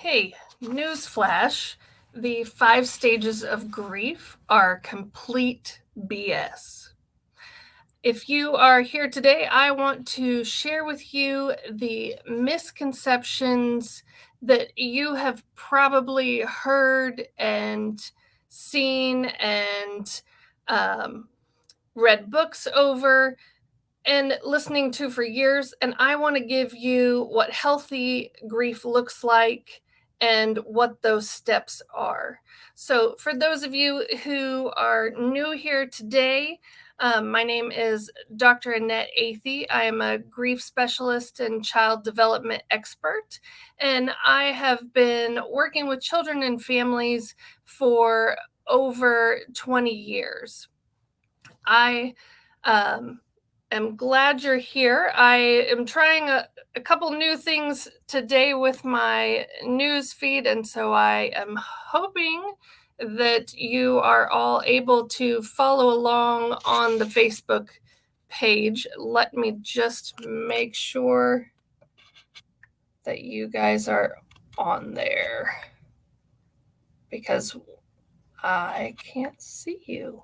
Hey, newsflash. The 5 stages of grief are complete BS. If you are here today, I want to share with you the misconceptions that you have probably heard and seen and um, read books over and listening to for years. And I want to give you what healthy grief looks like and what those steps are. So, for those of you who are new here today, my name is Dr. Annette Athey. I am a grief specialist and child development expert, and I have been working with children and families for over 20 years. I am glad you're here. I am trying a couple new things today with my news feed, and so I am hoping that you are all able to follow along on the Facebook page. Let me just make sure that you guys are on there because I can't see you.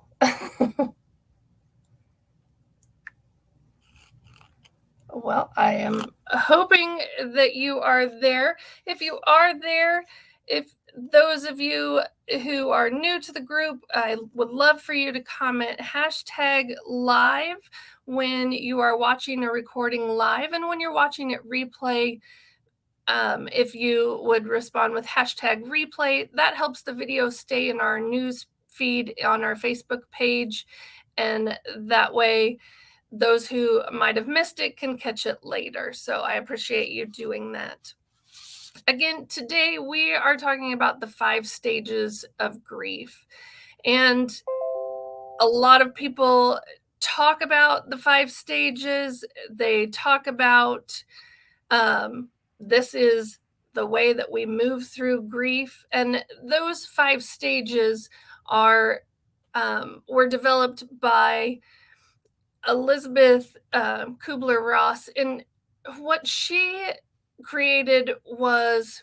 Well, I am hoping that you are there. If you are there, if those of you who are new to the group, I would love for you to comment #live when you are watching a recording live, and when you're watching it replay, if you would respond with #replay, that helps the video stay in our news feed on our Facebook page, and that way those who might have missed it can catch it later. So I appreciate you doing that. Again, today we are talking about the 5 stages of grief. And a lot of people talk about the 5 stages. They talk about this is the way that we move through grief. And those 5 stages were developed by Elizabeth Kubler-Ross, and what she created was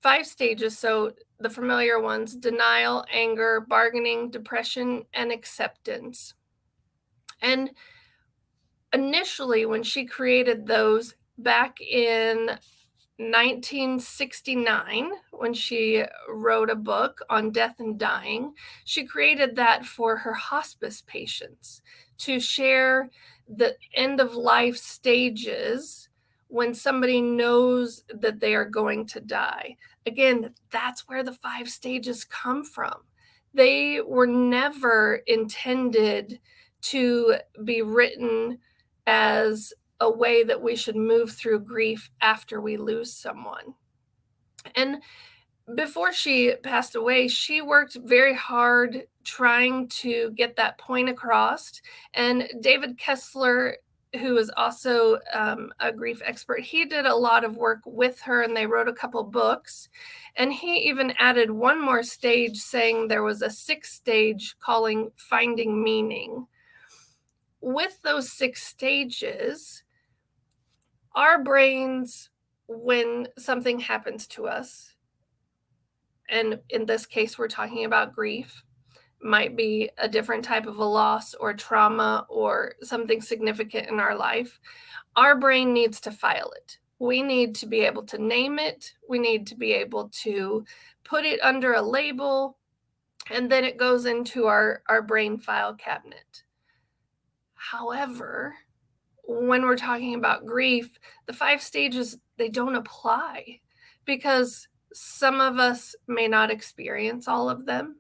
5 stages. So the familiar ones: denial, anger, bargaining, depression, and acceptance. And initially, when she created those back in 1969, when she wrote a book on death and dying, she created that for her hospice patients to share the end of life stages when somebody knows that they are going to die. Again, that's where the 5 stages come from. They were never intended to be written as a way that we should move through grief after we lose someone. And before she passed away, she worked very hard trying to get that point across. And David Kessler, who is also a grief expert, he did a lot of work with her, and they wrote a couple books. And he even added one more stage, saying there was a 6th stage calling finding meaning. With those 6 stages, our brains, when something happens to us, and in this case, we're talking about grief, might be a different type of a loss or trauma or something significant in our life, our brain needs to file it. We need to be able to name it. We need to be able to put it under a label, and then it goes into our brain file cabinet. However, when we're talking about grief, the 5 stages, they don't apply, because some of us may not experience all of them.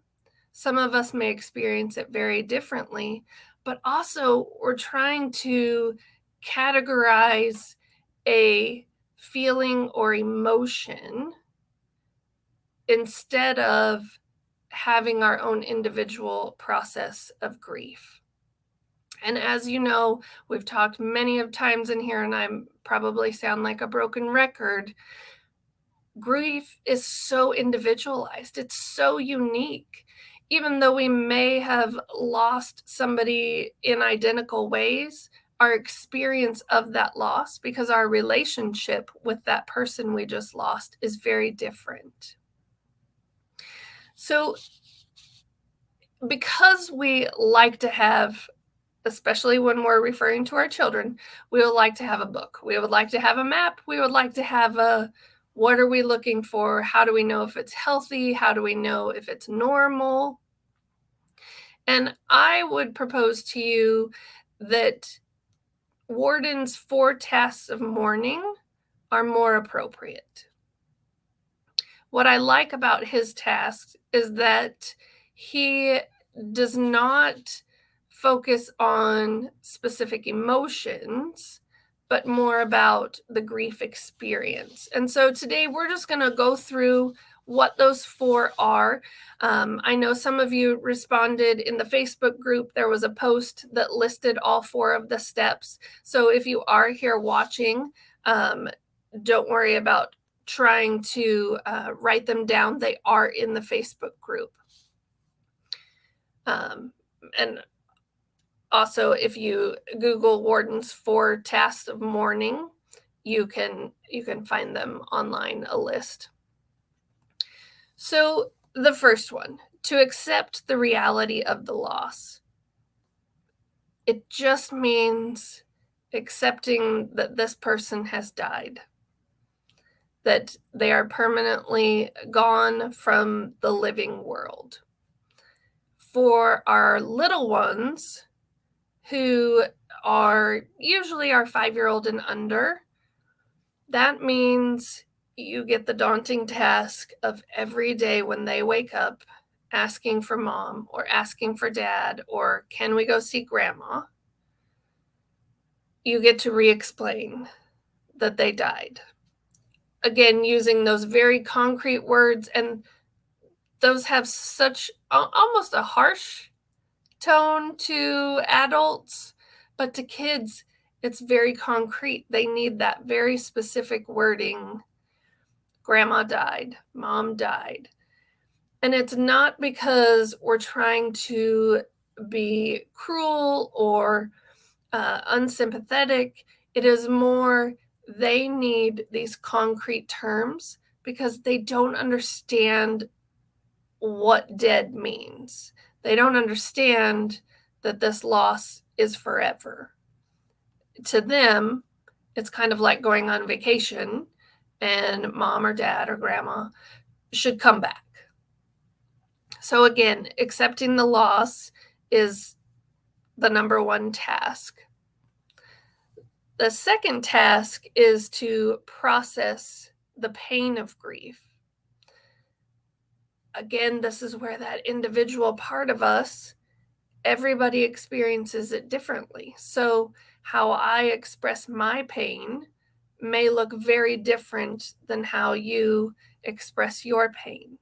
Some of us may experience it very differently, but also we're trying to categorize a feeling or emotion instead of having our own individual process of grief. And as you know, we've talked many of times in here, and I probably sound like a broken record. Grief is so individualized. It's so unique. Even though we may have lost somebody in identical ways, our experience of that loss, because our relationship with that person we just lost is very different. So because we like to have, especially when we're referring to our children, we would like to have a book. We would like to have a map. We would like to have a, what are we looking for? How do we know if it's healthy? How do we know if it's normal? And I would propose to you that Warden's 4 tasks of mourning are more appropriate. What I like about his tasks is that he does not focus on specific emotions, but more about the grief experience. And so today we're just going to go through what those 4 are. I know some of you responded in the Facebook group. There was a post that listed all 4 of the steps. So if you are here watching, don't worry about trying to write them down. They are in the Facebook group. And also, if you Google Warden's 4 tasks of mourning, you can find them online, a list. So the first one, to accept the reality of the loss. It just means accepting that this person has died, that they are permanently gone from the living world. For our little ones, who are usually our 5-year-old and under, that means you get the daunting task of every day when they wake up asking for mom or asking for dad or can we go see grandma? You get to re-explain that they died. Again, using those very concrete words, and those have such almost a harsh tone to adults, but to kids, it's very concrete. They need that very specific wording. Grandma died, mom died. And it's not because we're trying to be cruel or unsympathetic. It is more they need these concrete terms because they don't understand what dead means. They don't understand that this loss is forever. To them, it's kind of like going on vacation and mom or dad or grandma should come back. So again, accepting the loss is the number 1 task. The second task is to process the pain of grief. Again, this is where that individual part of us, everybody experiences it differently. So how I express my pain may look very different than how you express your pain.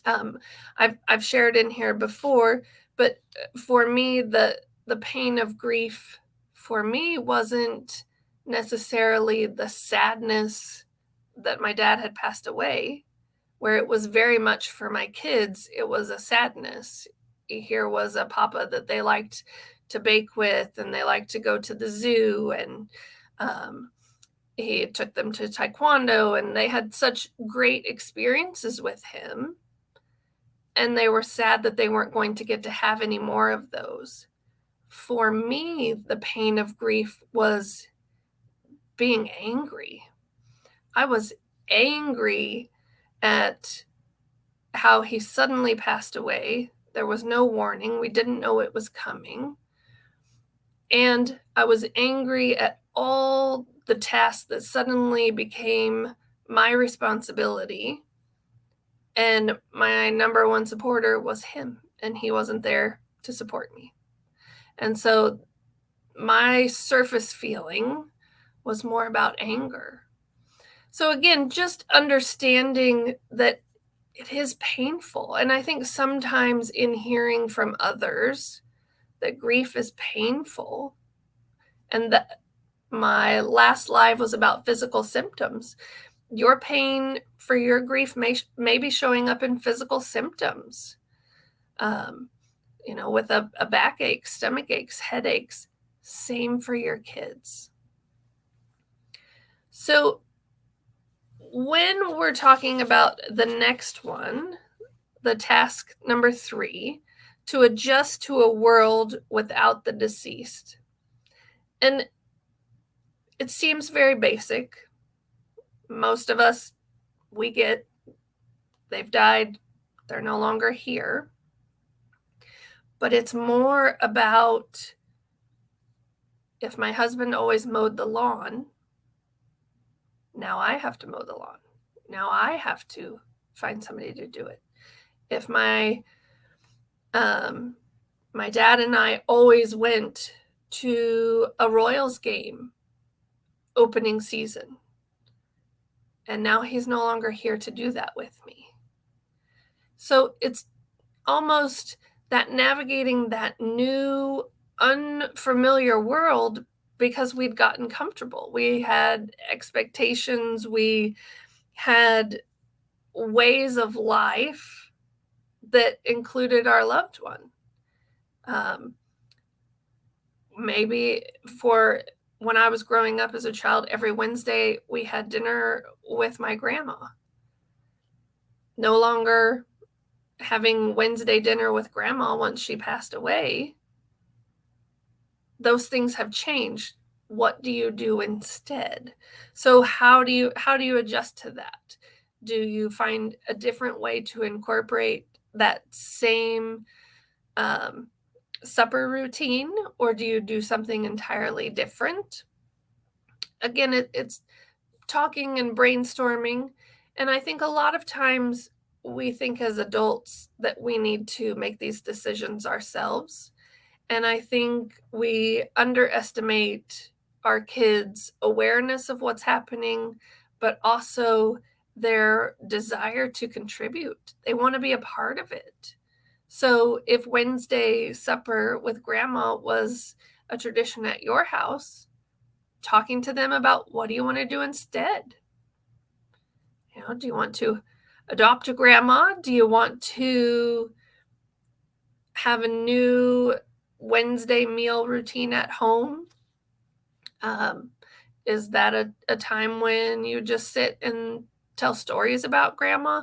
I've shared in here before, but for me, the pain of grief for me wasn't necessarily the sadness that my dad had passed away, where it was very much for my kids, it was a sadness. Here was a papa that they liked to bake with, and they liked to go to the zoo, and he took them to taekwondo, and they had such great experiences with him. And they were sad that they weren't going to get to have any more of those. For me, the pain of grief was being angry. I was angry at how he suddenly passed away. There was no warning. We didn't know it was coming. And I was angry at all the tasks that suddenly became my responsibility. And my number 1 supporter was him, and he wasn't there to support me. And so my surface feeling was more about anger. So again, just understanding that it is painful. And I think sometimes in hearing from others that grief is painful, and that my last live was about physical symptoms. Your pain for your grief may be showing up in physical symptoms, with a backache, stomach aches, headaches. Same for your kids. So when we're talking about the next one, the task number 3, to adjust to a world without the deceased. And it seems very basic. Most of us, we get they've died, they're no longer here. But it's more about, if my husband always mowed the lawn, now I have to mow the lawn. Now I have to find somebody to do it. If my dad and I always went to a Royals game opening season, and now he's no longer here to do that with me. So it's almost that navigating that new, unfamiliar world because we'd gotten comfortable. We had expectations, we had ways of life that included our loved one. Maybe for when I was growing up as a child, every Wednesday we had dinner with my grandma. No longer having Wednesday dinner with grandma once she passed away. Those things have changed. What do you do instead? So how do you adjust to that? Do you find a different way to incorporate that same supper routine, or do you do something entirely different? Again, it's talking and brainstorming. And I think a lot of times we think as adults that we need to make these decisions ourselves. And I think we underestimate our kids' awareness of what's happening, but also their desire to contribute. They want to be a part of it. So if Wednesday supper with grandma was a tradition at your house, talking to them about what do you want to do instead? Do you want to adopt a grandma? Do you want to have a new Wednesday meal routine at home? Is that a time when you just sit and tell stories about grandma?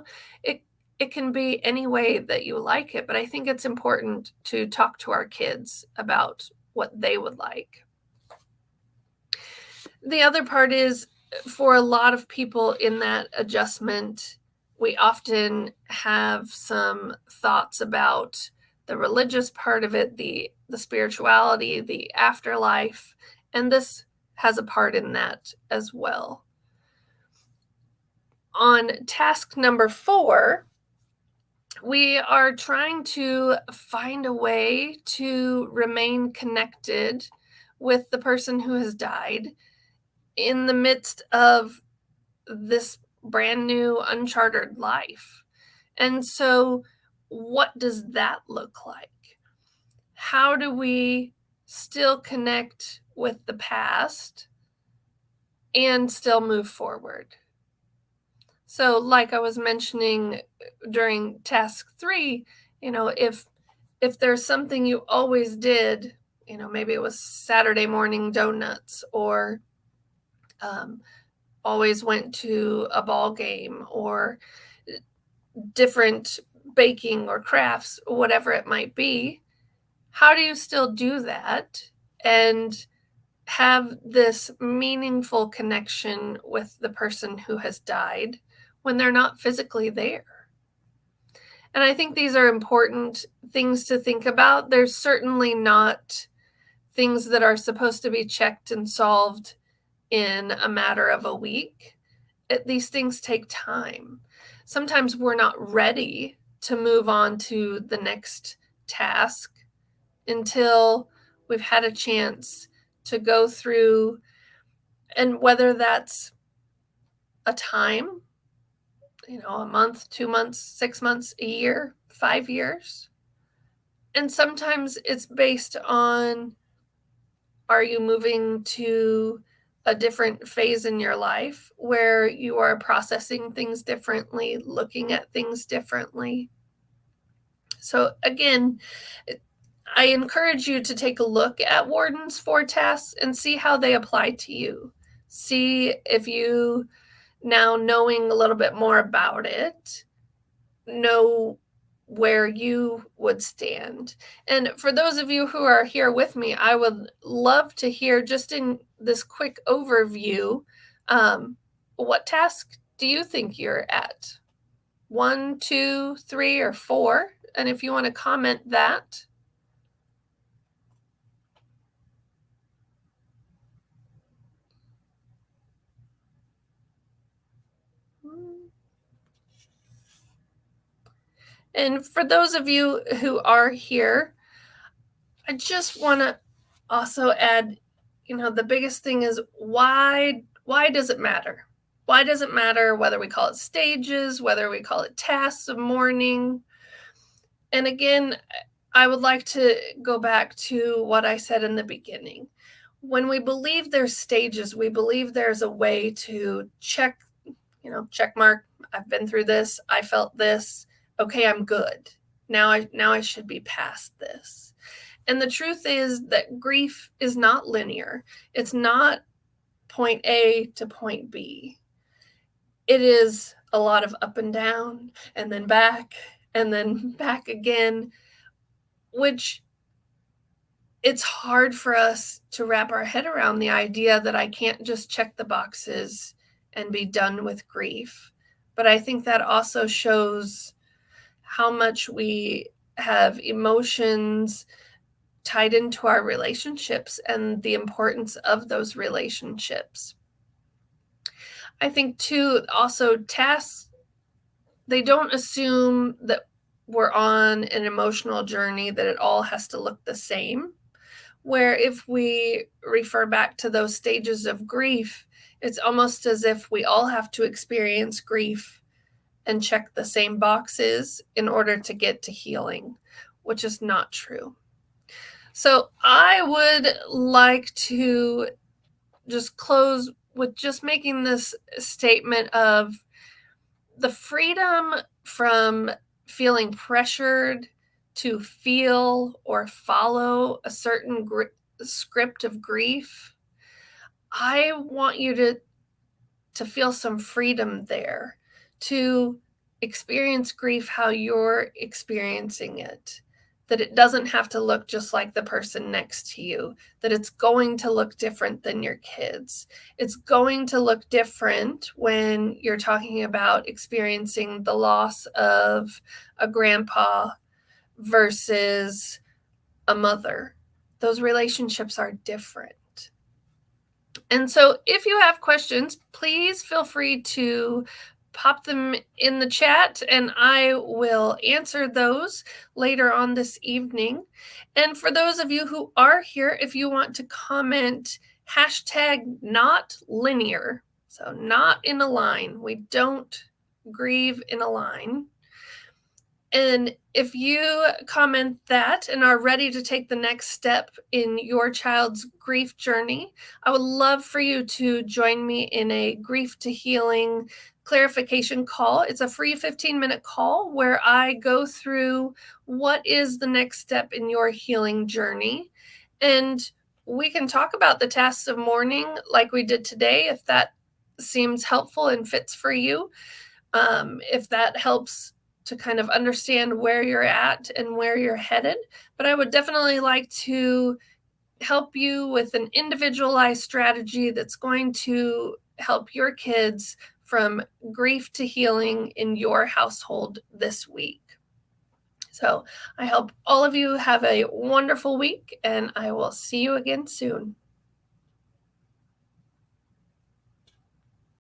It can be any way that you like it, but I think it's important to talk to our kids about what they would like. The other part is, for a lot of people in that adjustment, we often have some thoughts about the religious part of it, the spirituality, the afterlife, and this has a part in that as well. On task number 4, we are trying to find a way to remain connected with the person who has died in the midst of this brand new uncharted life. And so what does that look like? How do we still connect with the past and still move forward? So like I was mentioning during task 3, if there's something you always did, maybe it was Saturday morning donuts, or always went to a ball game, or different baking or crafts, whatever it might be, how do you still do that and have this meaningful connection with the person who has died when they're not physically there? And I think these are important things to think about. There's certainly not things that are supposed to be checked and solved in a matter of a week. These things take time. Sometimes we're not ready to move on to the next task until we've had a chance to go through, and whether that's a time, a month, 2 months, 6 months, a year, 5 years. And sometimes it's based on, are you moving to a different phase in your life where you are processing things differently, looking at things differently? So again, I encourage you to take a look at Warden's 4 tasks and see how they apply to you. See if you, now knowing a little bit more about it, know where you would stand. And for those of you who are here with me, I would love to hear, just in this quick overview, what task do you think you're at? 1, 2, 3, or 4? And if you want to comment that. And for those of you who are here, I just want to also add, the biggest thing is why does it matter? Why does it matter whether we call it stages, whether we call it tasks of mourning? And again, I would like to go back to what I said in the beginning. When we believe there's stages, we believe there's a way to check mark, I've been through this, I felt this, okay, I'm good. Now I should be past this. And the truth is that grief is not linear. It's not point A to point B. It is a lot of up and down, and then back again, which it's hard for us to wrap our head around, the idea that I can't just check the boxes and be done with grief. But I think that also shows how much we have emotions tied into our relationships and the importance of those relationships. I think too, also tasks, they don't assume that we're on an emotional journey, that it all has to look the same. Where if we refer back to those stages of grief, it's almost as if we all have to experience grief and check the same boxes in order to get to healing, which is not true. So I would like to just close with just making this statement of the freedom from feeling pressured to feel or follow a certain script of grief. I want you to feel some freedom there, to experience grief how you're experiencing it, that it doesn't have to look just like the person next to you, that it's going to look different than your kids. It's going to look different when you're talking about experiencing the loss of a grandpa versus a mother. Those relationships are different. And so if you have questions, please feel free to pop them in the chat and I will answer those later on this evening. And for those of you who are here, if you want to comment #NotLinear, so not in a line, we don't grieve in a line. And if you comment that and are ready to take the next step in your child's grief journey, I would love for you to join me in a grief to healing clarification call. It's a free 15-minute call where I go through what is the next step in your healing journey. And we can talk about the tasks of mourning like we did today, if that seems helpful and fits for you. If that helps to kind of understand where you're at and where you're headed. But I would definitely like to help you with an individualized strategy that's going to help your kids from grief to healing in your household this week. So I hope all of you have a wonderful week, and I will see you again soon.